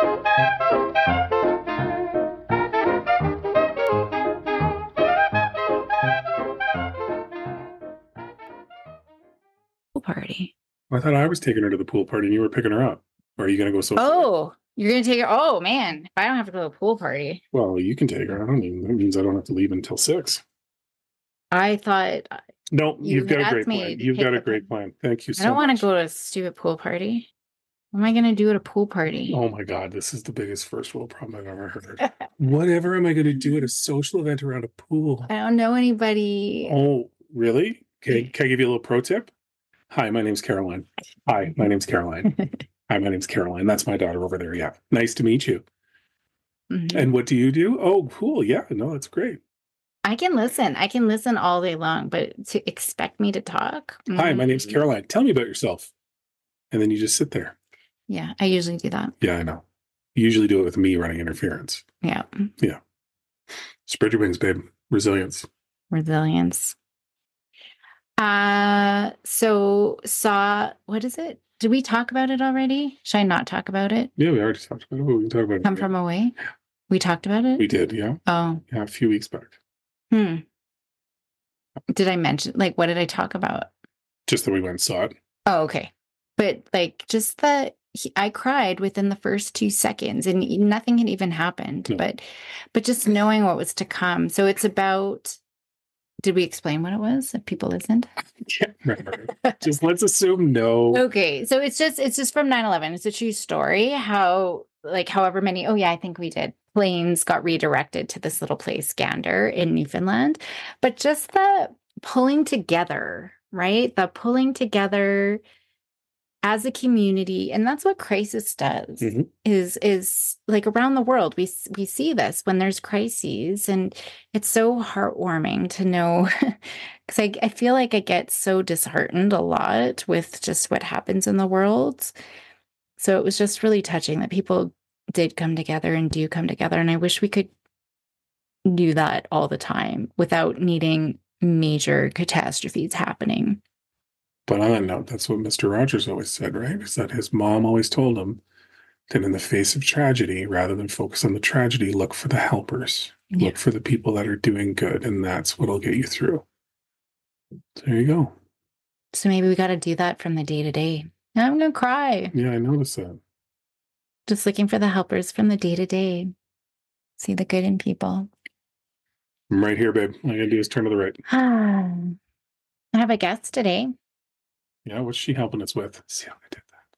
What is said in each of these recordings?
Pool party. I thought I was taking her to the pool party and you were picking her up. Or are you going to go social? Oh, you're going to take her. Oh, man. If I don't have to go to a pool party. Well, you can take her. That means I don't have to leave until 6. I thought No, you've got a asked great me plan. to You've pick got a the great plan. Thank you I so don't want much. to go to a stupid pool party. What am I going to do at a pool party? Oh my God, this is the biggest first world problem I've ever heard. Whatever am I going to do at a social event around a pool? I don't know anybody. Oh, really? Okay, can I give you a little pro tip? Hi, my name's Caroline. Hi, my name's Caroline. Hi, my name's Caroline. That's my daughter over there. Yeah. Nice to meet you. Mhm. And what do you do? Oh, cool. Yeah, no, that's great. I can listen. I can listen all day long, but to expect me to talk? Hi, my name's Caroline. Tell me about yourself. And then you just sit there. Yeah, I usually do that. Yeah, I know. You usually do it with me running interference. Yeah. Yeah. Spread your wings, babe. Resilience. Resilience. What is it? Did we talk about it already? Should I not talk about it? Yeah, we already talked about it. We can talk about it. Come From Away? We talked about it? We did, yeah. Oh. Yeah, a few weeks back. Did I mention, what did I talk about? Just that we went and saw it. Oh, okay. But just that I cried within the first 2 seconds and nothing had even happened, no. but just knowing what was to come. So it's about, did we explain what it was if people listened? I can't remember. Just let's assume no. Okay. So it's just from 9/11. It's a true story. How, however many, I think we did. Planes got redirected to this little place, Gander in Newfoundland. But just the pulling together, right? The pulling together as a community, and that's what crisis does. Mm-hmm. Is around the world we see this when there's crises, and it's so heartwarming to know, because I feel like I get so disheartened a lot with just what happens in the world. So it was just really touching that people did come together and do come together, and I wish we could do that all the time without needing major catastrophes happening. But on that note, that's what Mr. Rogers always said, right? Is that his mom always told him that in the face of tragedy, rather than focus on the tragedy, look for the helpers. Yeah. Look for the people that are doing good, and that's what'll get you through. So there you go. So maybe we got to do that from the day to day. I'm going to cry. Yeah, I noticed that. Just looking for the helpers from the day to day. See the good in people. I'm right here, babe. All I got to do is turn to the right. I have a guest today. Yeah, what's she helping us with? See how I did that?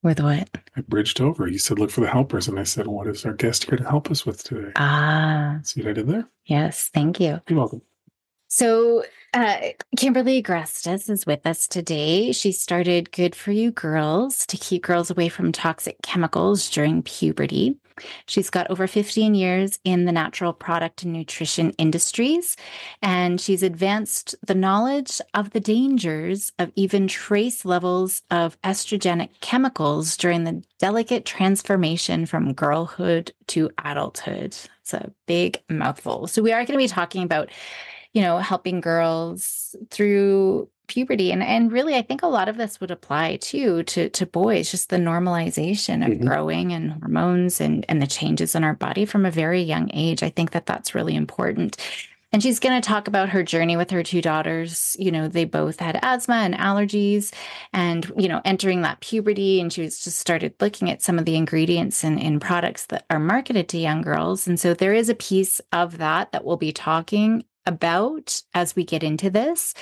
With what? I bridged over. You said, look for the helpers. And I said, what is our guest here to help us with today? See what I did there? Yes, thank you. You're welcome. So Kimberly Agrestis is with us today. She started Good For You Girls to keep girls away from toxic chemicals during puberty. She's got over 15 years in the natural product and nutrition industries, and she's advanced the knowledge of the dangers of even trace levels of estrogenic chemicals during the delicate transformation from girlhood to adulthood. It's a big mouthful. So we are going to be talking about helping girls through puberty. And really, I think a lot of this would apply too to boys, just the normalization of growing and hormones and the changes in our body from a very young age. I think that that's really important. And she's going to talk about her journey with her 2 daughters. They both had asthma and allergies and, entering that puberty. And she was just started looking at some of the ingredients in products that are marketed to young girls. And so there is a piece of that we'll be talking about as we get into this.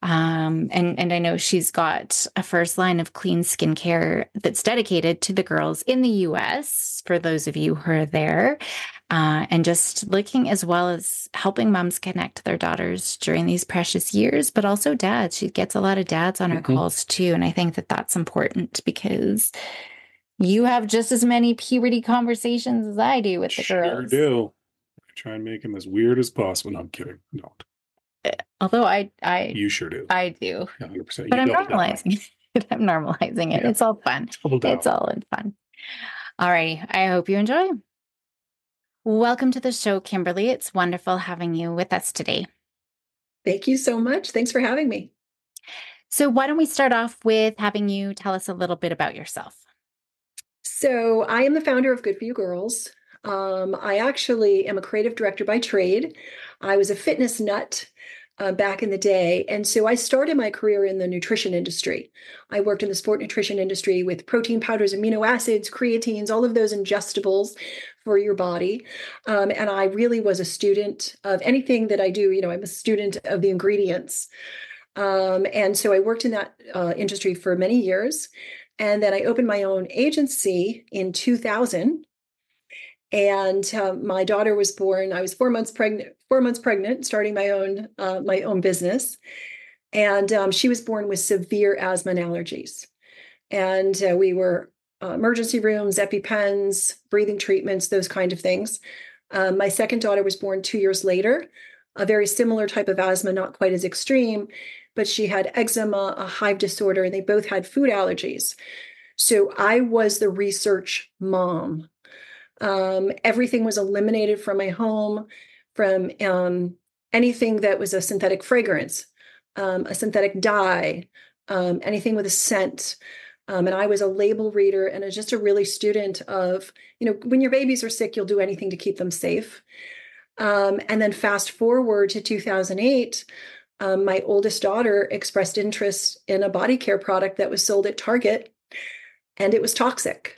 And I know she's got a first line of clean skincare that's dedicated to the girls in the US, for those of you who are there, and just looking as well as helping moms connect their daughters during these precious years, but also dads. She gets a lot of dads on her calls too. And I think that that's important because you have just as many puberty conversations as I do with the girls. Sure do. Try and make them as weird as possible. No, I'm kidding. No. Although you sure do. I do. 100%. But I'm normalizing it. I'm normalizing it. Yeah. It's all fun. It's all in fun. All right. I hope you enjoy. Welcome to the show, Kimberly. It's wonderful having you with us today. Thank you so much. Thanks for having me. So why don't we start off with having you tell us a little bit about yourself? So I am the founder of Good For You Girls. I actually am a creative director by trade. I was a fitness nut back in the day. And so I started my career in the nutrition industry. I worked in the sport nutrition industry with protein powders, amino acids, creatines, all of those ingestibles for your body. And I really was a student of anything that I do. I'm a student of the ingredients. And so I worked in that industry for many years. And then I opened my own agency in 2000. And my daughter was born. I was 4 months pregnant, starting my own business. And she was born with severe asthma and allergies. And we were emergency rooms, EpiPens, breathing treatments, those kind of things. My second daughter was born 2 years later, a very similar type of asthma, not quite as extreme, but she had eczema, a hive disorder, and they both had food allergies. So I was the research mom. Everything was eliminated from my home, from anything that was a synthetic fragrance, a synthetic dye, anything with a scent. And I was a label reader and just a really student of, when your babies are sick, you'll do anything to keep them safe. And then fast forward to 2008, my oldest daughter expressed interest in a body care product that was sold at Target, and it was toxic.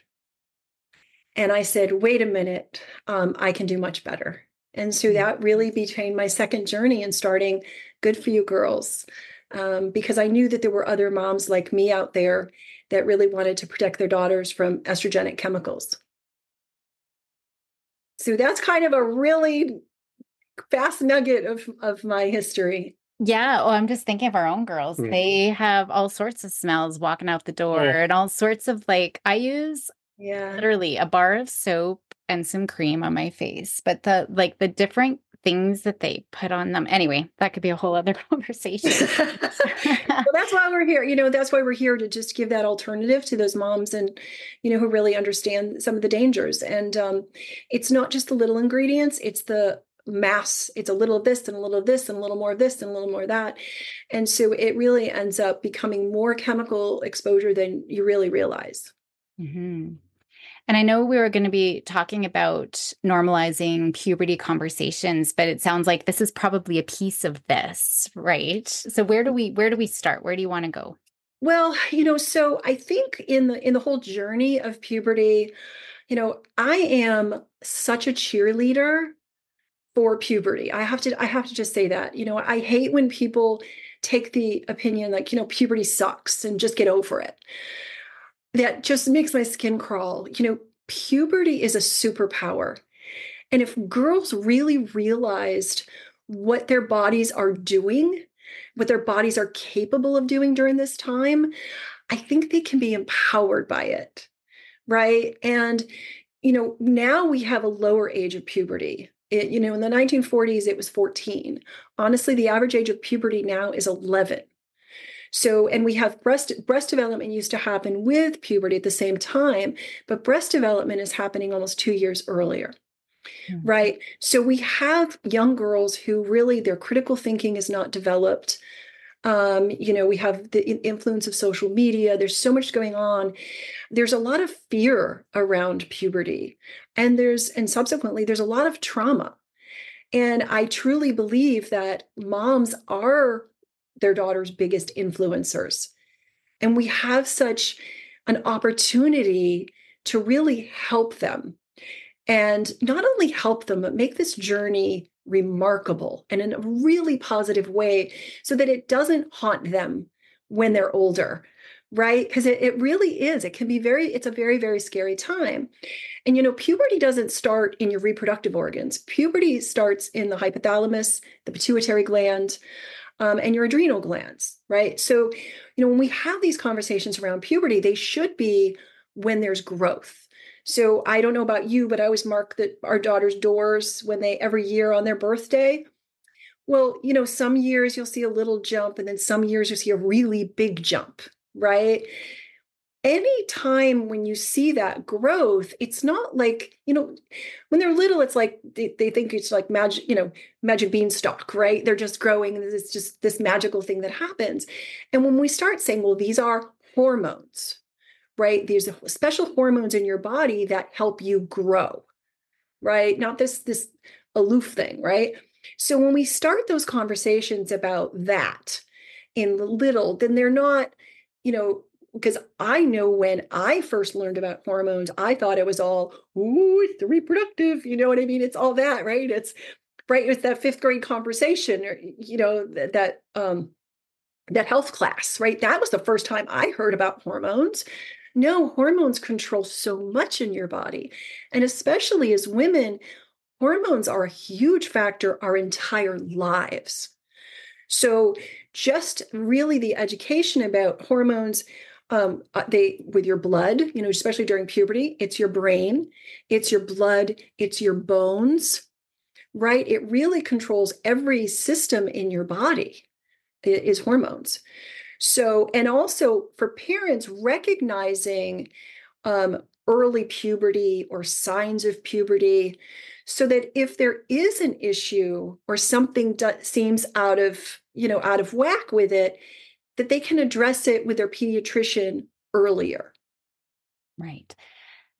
And I said, wait a minute, I can do much better. And so that really became my second journey in starting Good For You Girls, because I knew that there were other moms like me out there that really wanted to protect their daughters from estrogenic chemicals. So that's kind of a really fast nugget of my history. Yeah. Oh, I'm just thinking of our own girls. They have all sorts of smells walking out the door and all sorts of I use literally a bar of soap and some cream on my face, but the different things that they put on them. Anyway, that could be a whole other conversation. Well, that's why we're here. That's why we're here, to just give that alternative to those moms and, who really understand some of the dangers. And it's not just the little ingredients, it's the mass. It's a little of this and a little of this and a little more of this and a little more of that. And so it really ends up becoming more chemical exposure than you really realize. Mm-hmm. And I know we were going to be talking about normalizing puberty conversations, but it sounds like this is probably a piece of this, right? So where do we start? Where do you want to go? Well, so I think in the whole journey of puberty, I am such a cheerleader for puberty. I have to just say that. I hate when people take the opinion puberty sucks and just get over it. That just makes my skin crawl. Puberty is a superpower. And if girls really realized what their bodies are doing, what their bodies are capable of doing during this time, I think they can be empowered by it. Right. And, now we have a lower age of puberty. In the 1940s, it was 14. Honestly, the average age of puberty now is 11. So, and we have breast development used to happen with puberty at the same time, but breast development is happening almost 2 years earlier. Mm-hmm. Right. So we have young girls who really their critical thinking is not developed. We have the influence of social media. There's so much going on. There's a lot of fear around puberty, and subsequently there's a lot of trauma. And I truly believe that moms are their daughter's biggest influencers. And we have such an opportunity to really help them. And not only help them, but make this journey remarkable and in a really positive way so that it doesn't haunt them when they're older, right? Because it really is. It can be it's a very, very scary time. And, puberty doesn't start in your reproductive organs. Puberty starts in the hypothalamus, the pituitary gland, and your adrenal glands, right? So, when we have these conversations around puberty, they should be when there's growth. So I don't know about you, but I always mark our daughters' doors every year on their birthday. Well, some years you'll see a little jump, and then some years you'll see a really big jump, right? Anytime when you see that growth, it's not like, when they're little, it's like they think it's like magic, magic beanstalk, right? They're just growing, and it's just this magical thing that happens. And when we start saying, well, these are hormones, right? There's special hormones in your body that help you grow, right? Not this aloof thing, right? So when we start those conversations about that in little, then they're not, because I know when I first learned about hormones, I thought it was all, ooh, it's the reproductive, you know what I mean? It's all that, right? It's right. It's that fifth grade conversation, or, that health class, right? That was the first time I heard about hormones. No, hormones control so much in your body. And especially as women, hormones are a huge factor our entire lives. So just really the education about hormones, they with your blood, especially during puberty, it's your brain, it's your blood, it's your bones, right? It really controls every system in your body is hormones. So, and also for parents, recognizing early puberty or signs of puberty, so that if there is an issue or something seems out of whack with it, that they can address it with their pediatrician earlier. Right.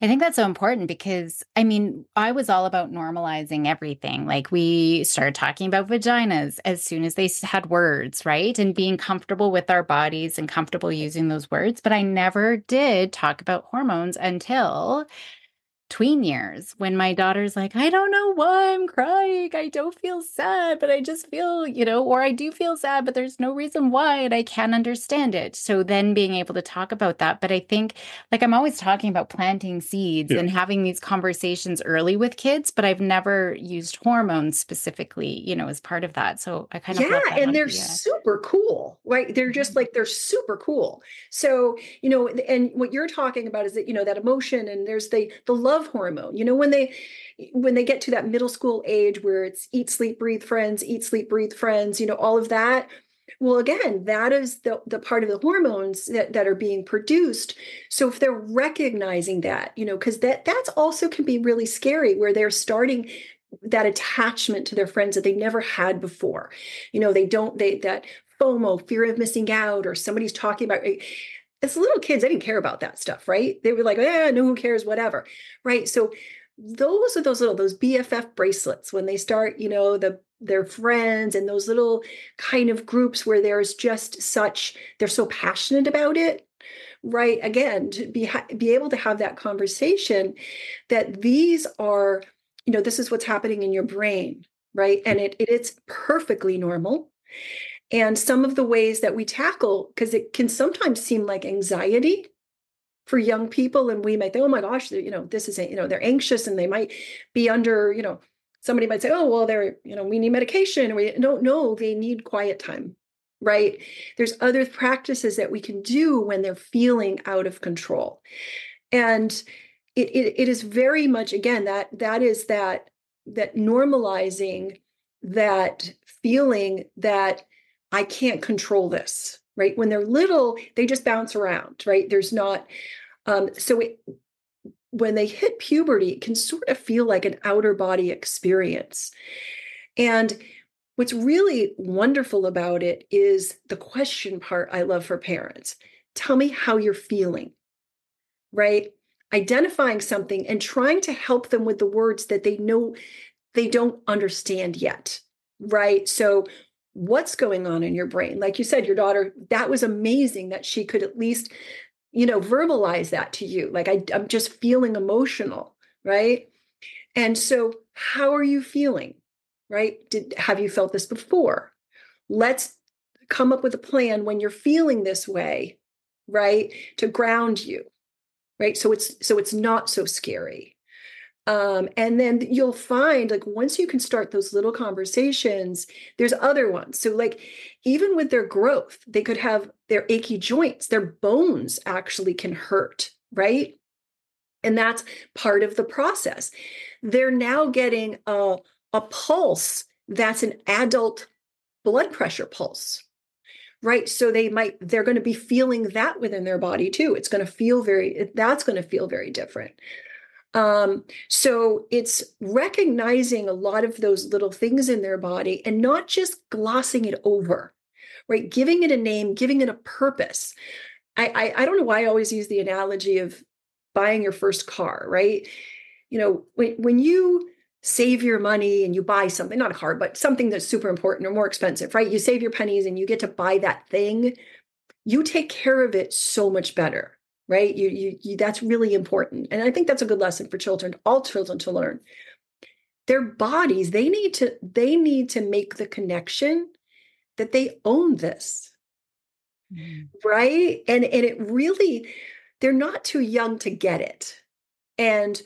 I think that's so important because, I mean, I was all about normalizing everything. Like we started talking about vaginas as soon as they had words, right? And being comfortable with our bodies and comfortable using those words. But I never did talk about hormones until tween years when my daughter's like, I don't know why I'm crying. I don't feel sad, but I just feel, or I do feel sad, but there's no reason why. And I can't understand it. So then being able to talk about that. But I think like I'm always talking about planting seeds and having these conversations early with kids, but I've never used hormones specifically, as part of that. So I kind of love that and they're idea. super cool, right? They're just like, they're super cool. So, and what you're talking about is that, that emotion, and there's the love hormone, when they get to that middle school age where it's eat, sleep, breathe, friends, eat, sleep, breathe, friends, all of that. Well, again, that is the part of the hormones that are being produced. So if they're recognizing that, because that's also can be really scary, where they're starting that attachment to their friends that they never had before. That FOMO, fear of missing out, or somebody's talking about, as little kids, they didn't care about that stuff, right? They were like, no, who cares, whatever, right? So those are those BFF bracelets when they start, their friends and those little kind of groups where there's just they're so passionate about it, right? Again, to be able to have that conversation that these are, this is what's happening in your brain, right? And it's perfectly normal. And some of the ways that we tackle, because it can sometimes seem like anxiety for young people, and we might think, oh my gosh, this is, they're anxious, and they might be under, somebody might say, oh, well, they're, we need medication. No, they need quiet time, right? There's other practices that we can do when they're feeling out of control. And it is very much, again, that is that normalizing that feeling that I can't control this, right? When they're little, they just bounce around, right? There's not, when they hit puberty, it can sort of feel like an outer body experience. And what's really wonderful about it is the question part I love for parents. Tell me how you're feeling, right? Identifying something and trying to help them with the words that they know they don't understand yet, right? So what's going on in your brain? Like you said, your daughter, that was amazing that she could at least, verbalize that to you. Like, I'm just feeling emotional, right? And so how are you feeling, right? Have you felt this before? Let's come up with a plan when you're feeling this way, right? To ground you, right? So it's not so scary. And then you'll find, like, once you can start those little conversations, there's other ones. So like, even with their growth, they could have their achy joints, their bones actually can hurt, right? And that's part of the process. They're now getting a pulse that's an adult blood pressure pulse, right? So they're going to be feeling that within their body too. That's going to feel very different. So it's recognizing a lot of those little things in their body and not just glossing it over, right? Giving it a name, giving it a purpose. I don't know why I always use the analogy of buying your first car, right? When you save your money and you buy something, not a car, but something that's super important or more expensive, right? You save your pennies and you get to buy that thing. You take care of it so much better, right? That's really important. And I think that's a good lesson for children, all children to learn. Their bodies, they need to make the connection that they own this, right? And it really, they're not too young to get it. And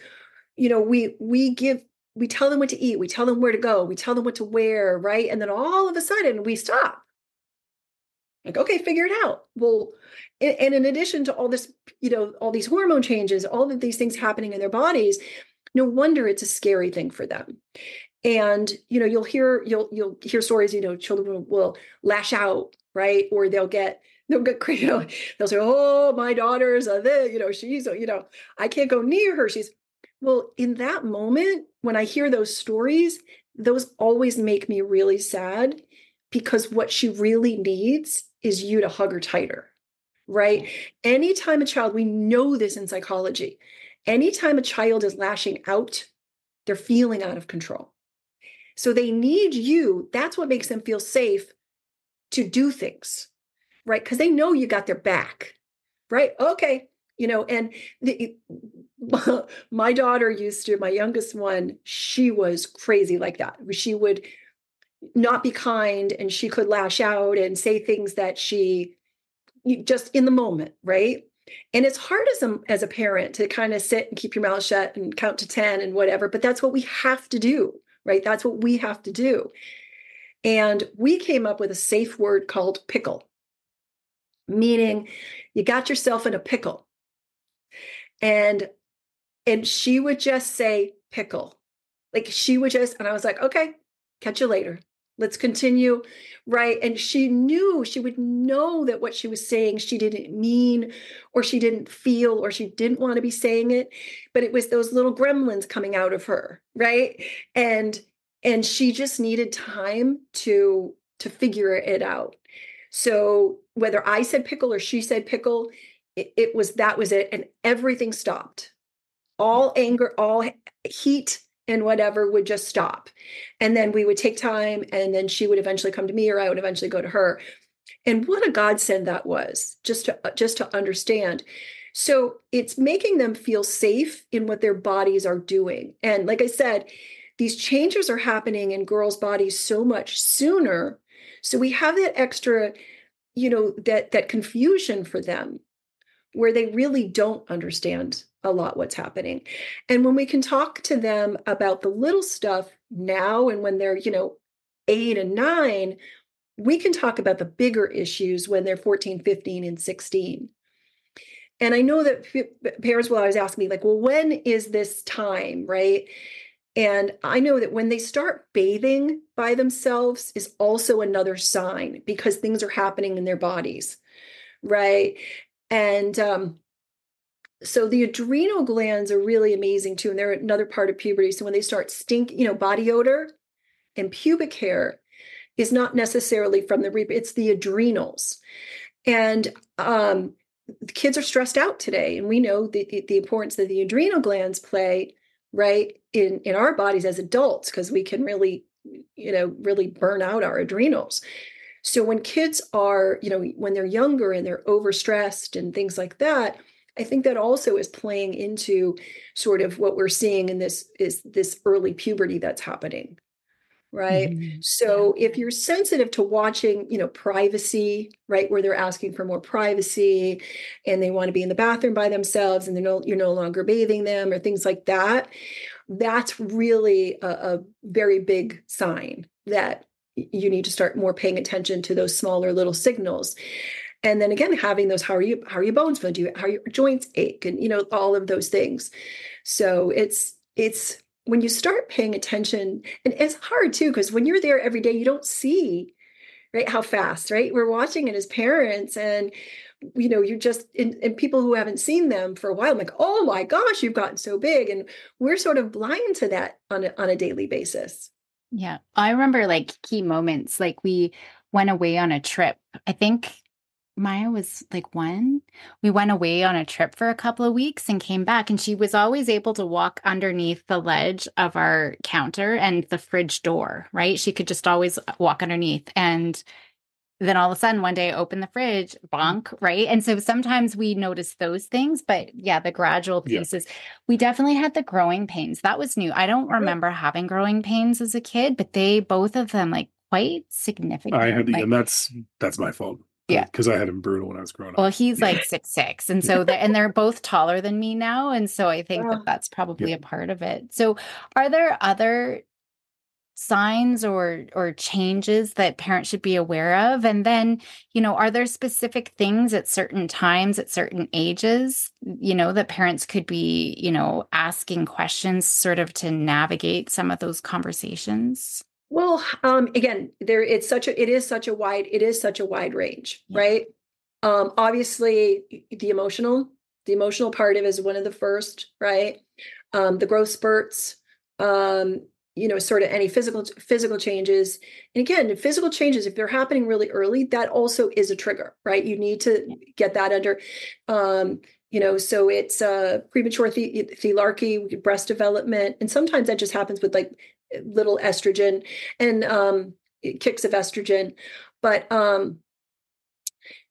we tell them what to eat, we tell them where to go, we tell them what to wear, right? And then all of a sudden we stop. Like, okay, figure it out. Well, and in addition to all this, all these hormone changes, all of these things happening in their bodies, no wonder it's a scary thing for them. And you'll hear stories, children will lash out, right? Or they'll get crazy. They'll say, "Oh, my daughter's she's I can't go near her." Well, in that moment, when I hear those stories, those always make me really sad, because what she really needs is you to hug her tighter, right? Anytime a child, we know this in psychology, anytime a child is lashing out, they're feeling out of control. So they need you. That's what makes them feel safe to do things, right? Because they know you got their back, right? Okay. And my daughter my youngest one, she was crazy like that. She would not be kind, and she could lash out and say things that she just in the moment, right? And it's hard as a parent to kind of sit and keep your mouth shut and count to 10 and whatever, but that's what we have to do, right? That's what we have to do. And we came up with a safe word called pickle, meaning you got yourself in a pickle. And she would just say pickle. Like she would just, and I was like, okay, catch you later. Let's continue, right? And she would know that what she was saying, she didn't mean, or she didn't feel, or she didn't want to be saying it, but it was those little gremlins coming out of her, right? And she just needed time to figure it out. So whether I said pickle or she said pickle, that was it. And everything stopped. All anger, all heat, and whatever would just stop. And then we would take time, and then she would eventually come to me, or I would eventually go to her. And what a godsend that was, just to understand. So it's making them feel safe in what their bodies are doing. And like I said, these changes are happening in girls' bodies so much sooner. So we have that extra, that confusion for them, where they really don't understand a lot what's happening. And when we can talk to them about the little stuff now, and when they're, 8 and 9, we can talk about the bigger issues when they're 14, 15, and 16. And I know that parents will always ask me, like, well, when is this time, right? And I know that when they start bathing by themselves is also another sign, because things are happening in their bodies, right? And so the adrenal glands are really amazing too, and they're another part of puberty. So when they start body odor and pubic hair is not necessarily from it's the adrenals. And the kids are stressed out today, and we know the importance that the adrenal glands play, right, in our bodies as adults, because we can really burn out our adrenals. So when kids are, when they're younger and they're overstressed and things like that, I think that also is playing into sort of what we're seeing in this early puberty that's happening, right? Mm-hmm. So if you're sensitive to watching, privacy, right, where they're asking for more privacy, and they want to be in the bathroom by themselves, and you're no longer bathing them, or things like that, that's really a very big sign that you need to start more paying attention to those smaller little signals. And then again, having those, how are your bones feeling? How your joints ache, and all of those things. So it's when you start paying attention, and it's hard too, because when you're there every day, you don't see, right, how fast, right? We're watching it as parents, and you're just and people who haven't seen them for a while, I'm like, oh my gosh, you've gotten so big, and we're sort of blind to that on a daily basis. Yeah. I remember like key moments, like we went away on a trip. I think Maya was like 1. We went away on a trip for a couple of weeks and came back, and she was always able to walk underneath the ledge of our counter and the fridge door, right? She could just always walk underneath. And then all of a sudden, one day, open the fridge, bonk, right? And so sometimes we notice those things, but yeah, the gradual Yeah. pieces. We definitely had the growing pains. That was new. I don't remember having growing pains as a kid, but both of them, like quite I significant. had the, Like, and that's my fault yeah. because I had him brutal when I was growing Well, up. he's like 6'6", and so they're both taller than me now, and so I think that Oh, that's Yeah. probably a part of it. So, are there other signs or changes that parents should be aware of? And then, are there specific things at certain times, at certain ages, that parents could be, asking questions sort of to navigate some of those conversations? well, again, it is such a wide range, Yeah. right? Obviously, the emotional part of it is one of the first, right? The growth spurts, um, sort of any physical changes. And again, physical changes, if they're happening really early, that also is a trigger, right? You need to get that under, so it's premature thelarchy, breast development, and sometimes that just happens with like little estrogen and kicks of estrogen, but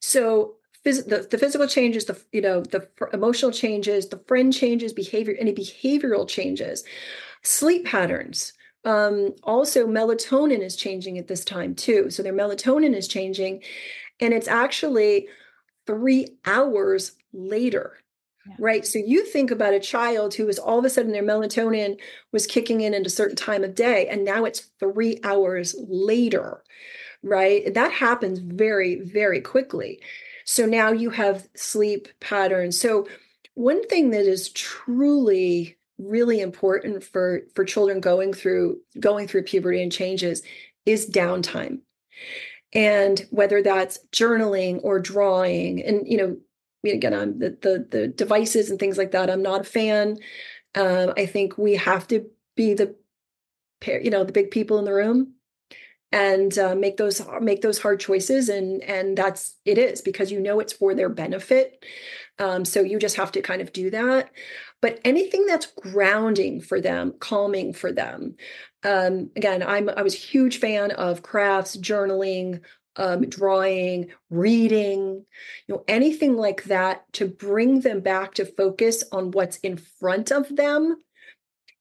so the physical changes, the emotional changes, the friend changes, any behavioral changes, sleep patterns. Also, melatonin is changing at this time too. So their melatonin is changing, and it's actually 3 hours later. Yeah. Right. So you think about a child who was all of a sudden their melatonin was kicking in at a certain time of day, and now it's 3 hours later. Right. That happens very, very quickly. So now you have sleep patterns. So one thing that is truly really important for children going through puberty and changes is downtime. And whether that's journaling or drawing, and again, I'm the devices and things like that, I'm not a fan. I think we have to be the big people in the room and make those hard choices, and that's it is because it's for their benefit. So you just have to kind of do that. But anything that's grounding for them, calming for them. Again, I was a huge fan of crafts, journaling, drawing, reading, anything like that to bring them back to focus on what's in front of them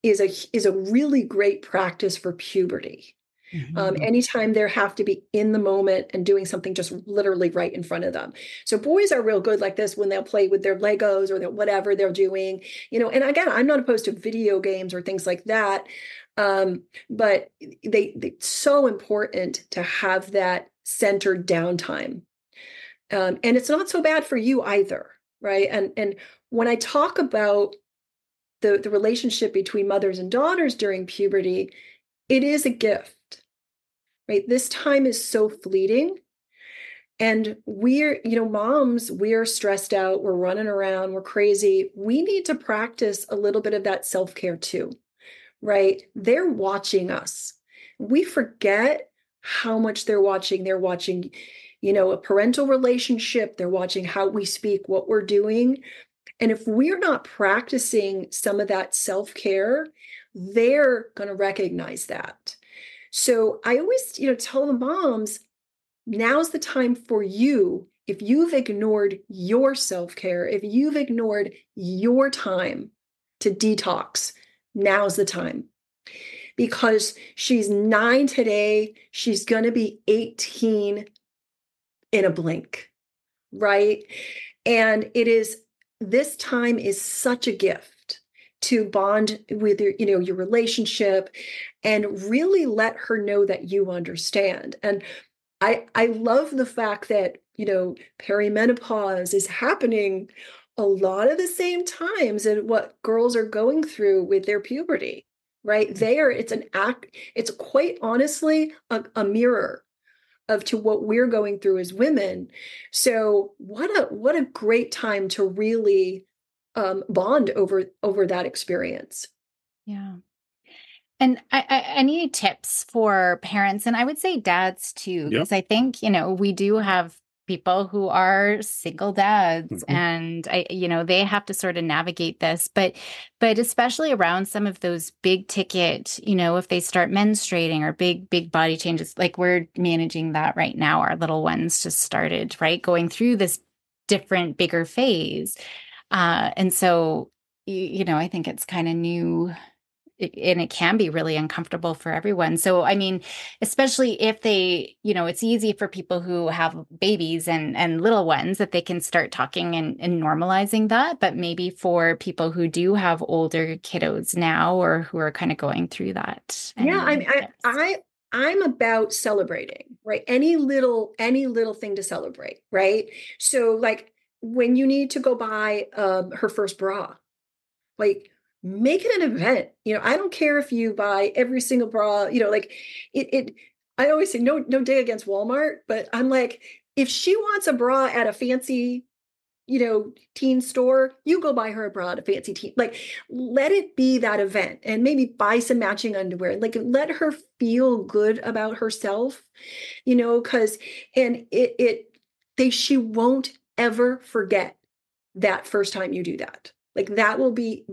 is a really great practice for puberty. Mhm. Anytime they have to be in the moment and doing something just literally right in front of them. So boys are real good like this when they'll play with their Legos or whatever they're doing, and again, I'm not opposed to video games or things like that. But it's so important to have that centered downtime. And it's not so bad for you either, right? And when I talk about the relationship between mothers and daughters during puberty, it is a gift, right? This time is so fleeting. And moms, we're stressed out, we're running around, we're crazy. We need to practice a little bit of that self-care too, right? They're watching us. We forget how much they're watching. They're watching, a parental relationship. They're watching how we speak, what we're doing. And if we're not practicing some of that self-care, they're going to recognize that. So I always, tell the moms, now's the time for you. If you've ignored your self-care, if you've ignored your time to detox, now's the time. Because she's 9 today, she's going to be 18 in a blink, right? And this time is such a gift to bond with your relationship and really let her know that you understand. And I love the fact that, perimenopause is happening a lot of the same times and what girls are going through with their puberty, right? It's quite honestly a mirror of to what we're going through as women. So what a great time to really bond over that experience. Yeah. And I need tips for parents, and I would say dads too, Yep. because I think, we do have people who are single dads, Mhm. and they have to sort of navigate this, but especially around some of those big ticket, if they start menstruating or big body changes, like we're managing that right now. Our little ones just started, right, going through this different, bigger phase. And so, I think it's kind of new, and it can be really uncomfortable for everyone. So, I mean, especially if it's easy for people who have babies and little ones that they can start talking and normalizing that. But maybe for people who do have older kiddos now, or who are kind of going through that. Yeah, I mean, Any tips? I'm about celebrating, right? Any little thing to celebrate, right? So like when you need to go buy her first bra, like make it an event. I don't care if you buy every single bra, like it I always say no day against Walmart, but I'm like, if she wants a bra at a fancy teen store, you go buy her a bra at a fancy teen. Like, let it be that event, and maybe buy some matching underwear. Like, let her feel good about herself, because and she won't ever forget that first time you do that. Like that will be,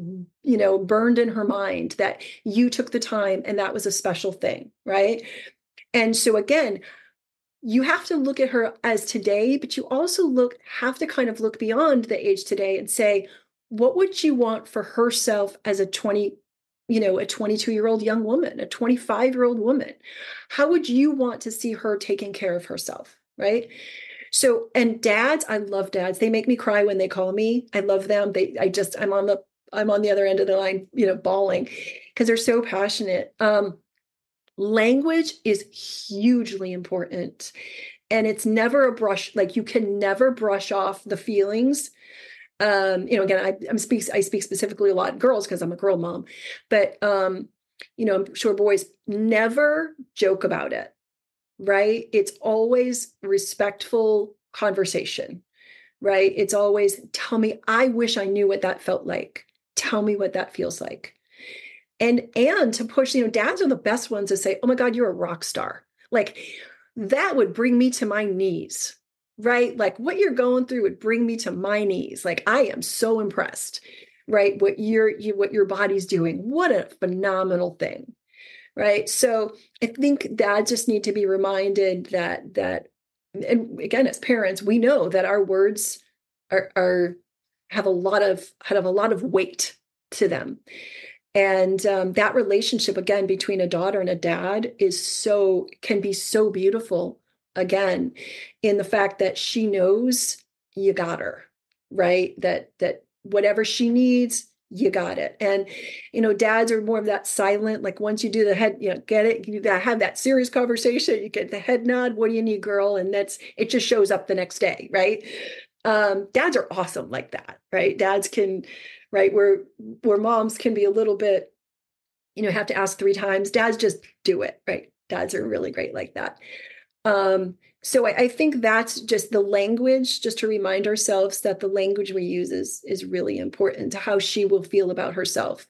burned in her mind that you took the time and that was a special thing, right? And so again, you have to look at her as today, but you also have to kind of look beyond the age today and say, what would she want for herself as a 22-year-old young woman, a 25-year-old woman? How would you want to see her taking care of herself? Right. So, and dads, I love dads. They make me cry when they call me. I love them. I'm on the other end of the line, bawling because they're so passionate. Language is hugely important, and it's never a brush, like you can never brush off the feelings. Again, I speak specifically a lot of girls because I'm a girl mom, but I'm sure boys never joke about it, right? It's always respectful conversation, right? It's always, tell me, I wish I knew what that felt like. Tell me what that feels like. And to push, dads are the best ones to say, oh my God, you're a rock star. Like that would bring me to my knees, right? Like what you're going through would bring me to my knees. Like I am so impressed, right? What your body's doing. What a phenomenal thing, right? So I think dads just need to be reminded that, and again, as parents, we know that our words have a lot of weight to them. And that relationship again between a daughter and a dad can be so beautiful, again, in the fact that she knows you got her, right? That whatever she needs, you got it. And dads are more of that silent, like once you do the head, get it, you have that serious conversation, you get the head nod, what do you need, girl? And it just shows up the next day, right? Dads are awesome like that, right? Dads can, right, where moms can be a little bit, have to ask 3 times. Dads just do it, right? Dads are really great like that. So I think that's just the language, just to remind ourselves that the language we use is really important to how she will feel about herself.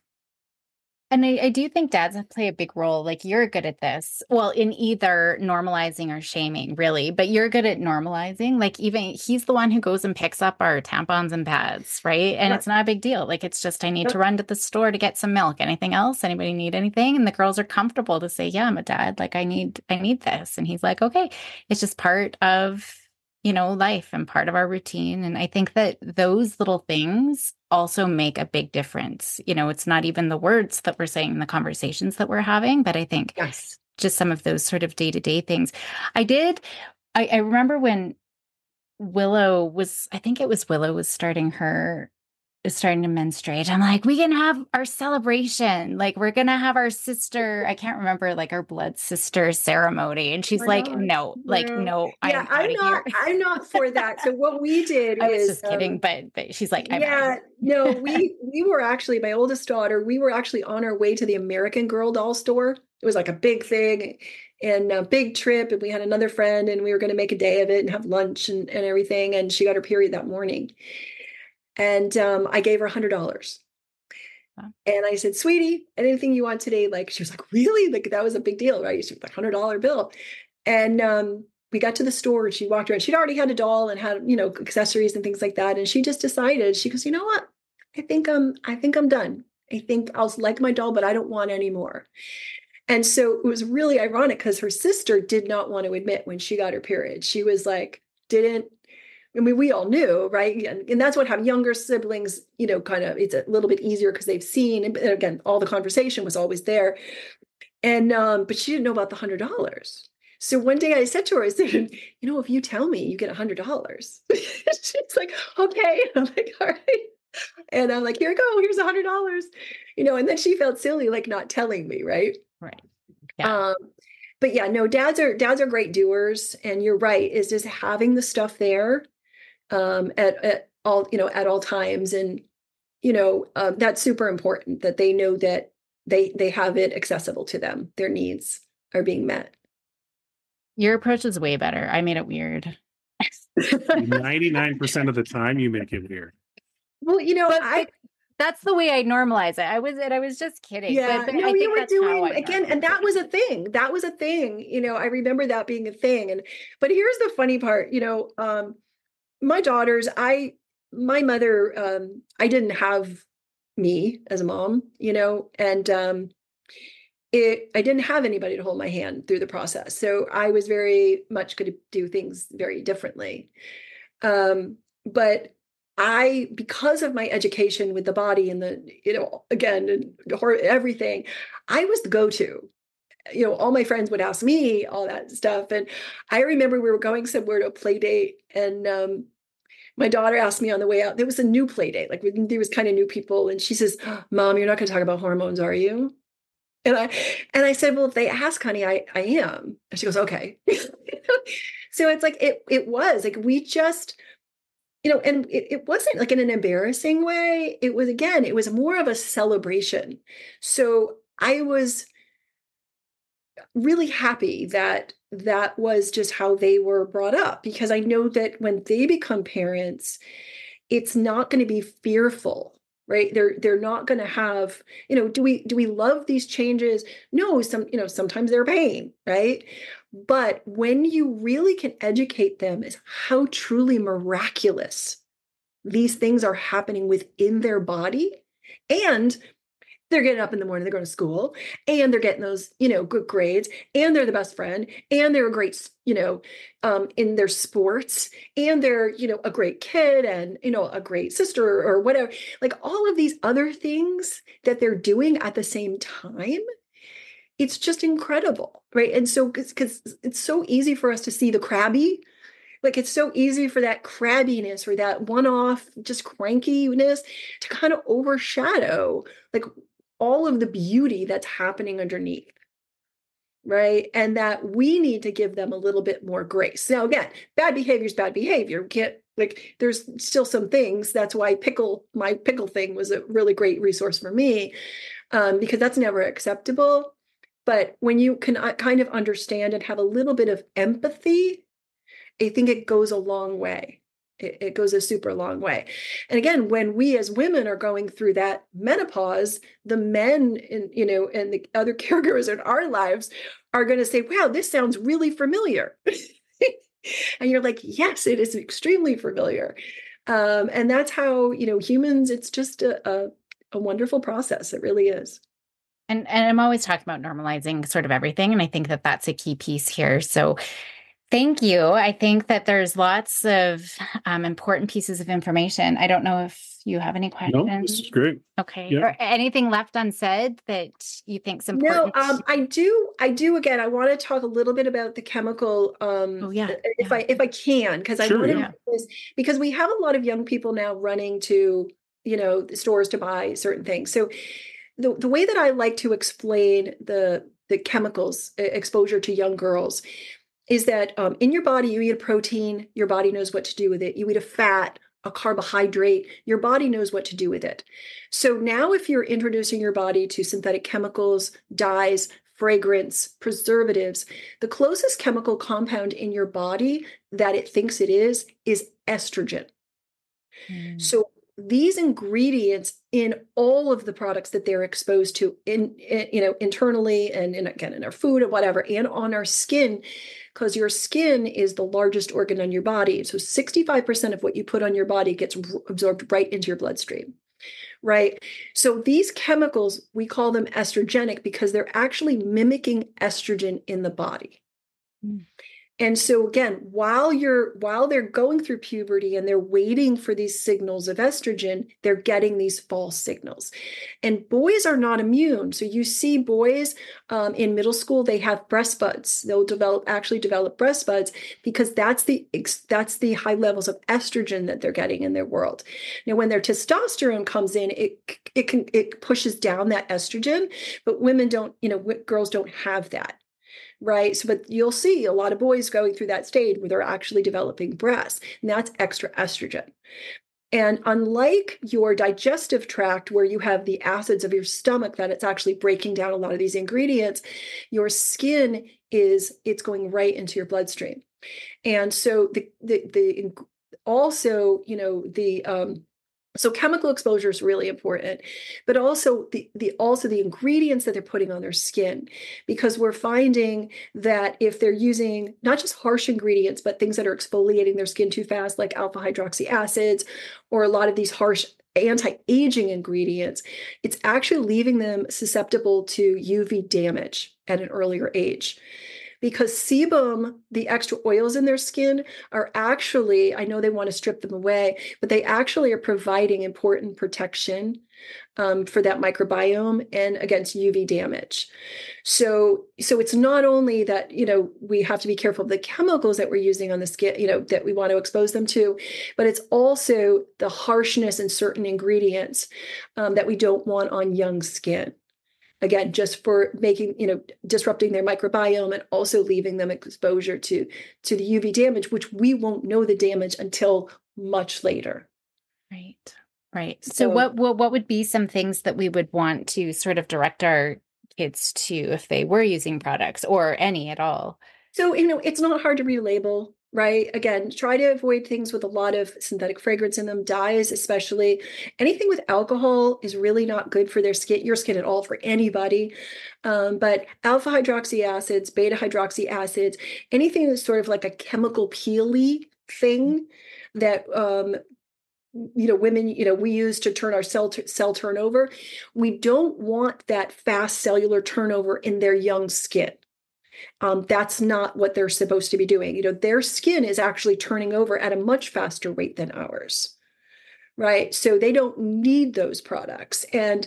And I do think dads play a big role. Like you're good at this. Well, in either normalizing or shaming, really, but you're good at normalizing. Like even he's the one who goes and picks up our tampons and pads, right? And Yep. it's not a big deal. Like it's just I need to Yep. run to the store to get some milk. Anything else? Anybody need anything? And the girls are comfortable to say, "Yeah, I'm a dad. Like I need this." And he's like, "Okay." It's just part of life and part of our routine. And I think that those little things also make a big difference. It's not even the words that we're saying, the conversations that we're having, but I think Yes. just some of those sort of day-to-day things. I remember when I think it was Willow was starting to menstruate. I'm like, we can have our celebration. Like, we're going to have our sister, I can't remember, like our blood sister ceremony. And she's My like, gosh. no, like, Yeah. no, Yeah, I'm out of here. I'm not for that. So what we did I was is just kidding, but she's like, I'm out of yeah, here. no, we were actually, my oldest daughter, we were actually on our way to the American Girl doll store. It was like a big thing and a big trip. And we had another friend and we were going to make a day of it and have lunch and everything. And she got her period that morning. And I gave her $100. Wow. And I said, sweetie, anything you want today? Like, she was like, really? Like, that was a big deal, right? She was like $100 bill. And we got to the store and she walked around. She'd already had a doll and had, accessories and things like that. And she just decided, she goes, you know what? I think I'm done. I think I'll like my doll, but I don't want any more. And so it was really ironic because her sister did not want to admit when she got her period. She was like, we all knew, right? And that's what have younger siblings, kind of, it's a little bit easier because they've seen, and again, all the conversation was always there. And, but she didn't know about the $100. So one day I said to her, I said, if you tell me you get $100, she's like, okay. I'm like, all right. And I'm like, here you go, here's $100, and then she felt silly, like not telling me. Right. Right. Yeah. But yeah, no, dads are great doers. And you're right, is just having the stuff there, at all times. And, that's super important that they know that they have it accessible to them. Their needs are being met. Your approach is way better. I made it weird. 99% of the time you make it weird. Well, that's the way I normalize it. I was just kidding. Yeah, but no, I think you were that's how doing I again, and that was a thing. That was a thing. I remember that being a thing. But here's the funny part. My daughters, my mother, I didn't have me as a mom, and I didn't have anybody to hold my hand through the process. So I was very much going to do things very differently. But because of my education with the body and again, everything, I was the go-to. All my friends would ask me all that stuff. And I remember we were going somewhere to a play date, and my daughter asked me on the way out, there was a new play date, like there was kind of new people. And she says, Mom, you're not going to talk about hormones, are you? And I said, well, if they ask, honey, I am. And she goes, okay. So it's like, it was like, we just, and it wasn't like in an embarrassing way. It was more of a celebration. So I was really happy that was just how they were brought up, because I know that when they become parents, it's not going to be fearful, right? They're not going to have, do we love these changes? No, sometimes they're pain, right? But when you really can educate them as how truly miraculous these things are happening within their body, and they're getting up in the morning, they're going to school, and they're getting those, good grades, and they're the best friend, and they're a great, in their sports, and they're, a great kid, and, a great sister or whatever, like all of these other things that they're doing at the same time. It's just incredible, right? And so, because it's so easy for us to see the crabby, like it's so easy for that crabbiness or that one-off just crankiness to kind of overshadow like all of the beauty that's happening underneath, right? And that we need to give them a little bit more grace. Now, again, bad behavior is bad behavior. There's still some things. That's why my pickle thing was a really great resource for me, because that's never acceptable. But when you can kind of understand and have a little bit of empathy, I think it goes a long way. It goes a super long way. And again, when we as women are going through that menopause, the men and the other caregivers in our lives are going to say, wow, this sounds really familiar. And you're like, yes, it is extremely familiar. And that's how, humans, it's just a wonderful process. It really is. And I'm always talking about normalizing sort of everything. And I think that that's a key piece here. So thank you. I think that there's lots of important pieces of information. I don't know if you have any questions. No, this is great. Okay. Yeah. Or anything left unsaid that you think is important? No, I do. Again, I want to talk a little bit about the chemical. If I can, because I want to this, because we have a lot of young people now running to the stores to buy certain things. So the way that I like to explain the chemicals exposure to young girls is that in your body, you eat a protein, your body knows what to do with it. You eat a fat, a carbohydrate, your body knows what to do with it. So now if you're introducing your body to synthetic chemicals, dyes, fragrance, preservatives, the closest chemical compound in your body that it thinks it is estrogen. So these ingredients in all of the products that they're exposed to internally and again in our food and whatever, and on our skin, because your skin is the largest organ on your body. So 65% of what you put on your body gets absorbed right into your bloodstream. Right. So these chemicals, we call them estrogenic because they're actually mimicking estrogen in the body. Mm. And so again, while they're going through puberty and they're waiting for these signals of estrogen, they're getting these false signals. And boys are not immune. So you see boys in middle school, they have breast buds. They'll actually develop breast buds because that's the high levels of estrogen that they're getting in their world. Now, when their testosterone comes in, it pushes down that estrogen, but women don't, girls don't have that. Right. So, but you'll see a lot of boys going through that stage where they're actually developing breasts, and that's extra estrogen. And unlike your digestive tract, where you have the acids of your stomach, that it's actually breaking down a lot of these ingredients, your skin it's going right into your bloodstream. And so so chemical exposure is really important, but also the ingredients that they're putting on their skin, because we're finding that if they're using not just harsh ingredients, but things that are exfoliating their skin too fast, like alpha hydroxy acids, or a lot of these harsh anti-aging ingredients, it's actually leaving them susceptible to UV damage at an earlier age. Because sebum, the extra oils in their skin, are actually, I know they want to strip them away, but they actually are providing important protection for that microbiome and against UV damage. So it's not only that, we have to be careful of the chemicals that we're using on the skin, that we want to expose them to, but it's also the harshness in certain ingredients that we don't want on young skin. Again, just for making, disrupting their microbiome and also leaving them exposure to the UV damage, which we won't know the damage until much later. Right. Right. So what would be some things that we would want to sort of direct our kids to if they were using products, or any at all? So, it's not hard to read a label. Right. Again, try to avoid things with a lot of synthetic fragrance in them, dyes, especially. Anything with alcohol is really not good for your skin at all, for anybody. But alpha hydroxy acids, beta hydroxy acids, anything that's sort of like a chemical peely thing that, women, we use to turn our cell turnover. We don't want that fast cellular turnover in their young skin. That's not what they're supposed to be doing. Their skin is actually turning over at a much faster rate than ours. Right. So they don't need those products. And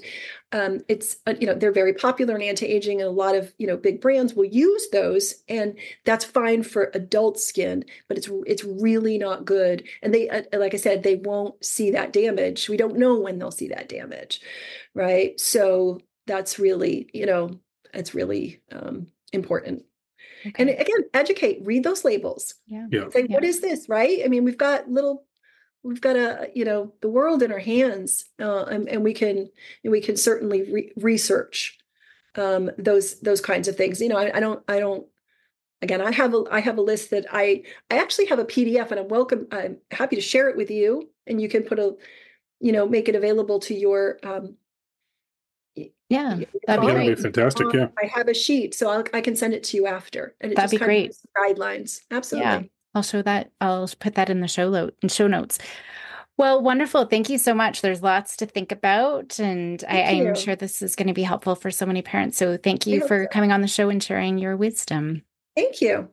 it's, they're very popular in anti-aging, and a lot of, big brands will use those, and that's fine for adult skin, but it's really not good. And they, like I said, they won't see that damage. We don't know when they'll see that damage. Right. So that's really, it's really important. Okay. And again, educate, read those labels. Yeah. Say, what is this? Right. I mean, we've got the world in our hands, and we can certainly research those kinds of things. I don't. Again, I have a list that I actually have a PDF, and I'm happy to share it with you, and you can make it available to your. That'd be fantastic. Yeah, I have a sheet, so I can send it to you after, and that'd be great. Guidelines, absolutely. Yeah. I'll put that in the show notes. Well, wonderful. Thank you so much. There's lots to think about, and I'm sure this is going to be helpful for so many parents. So thank you for coming on the show and sharing your wisdom. Thank you.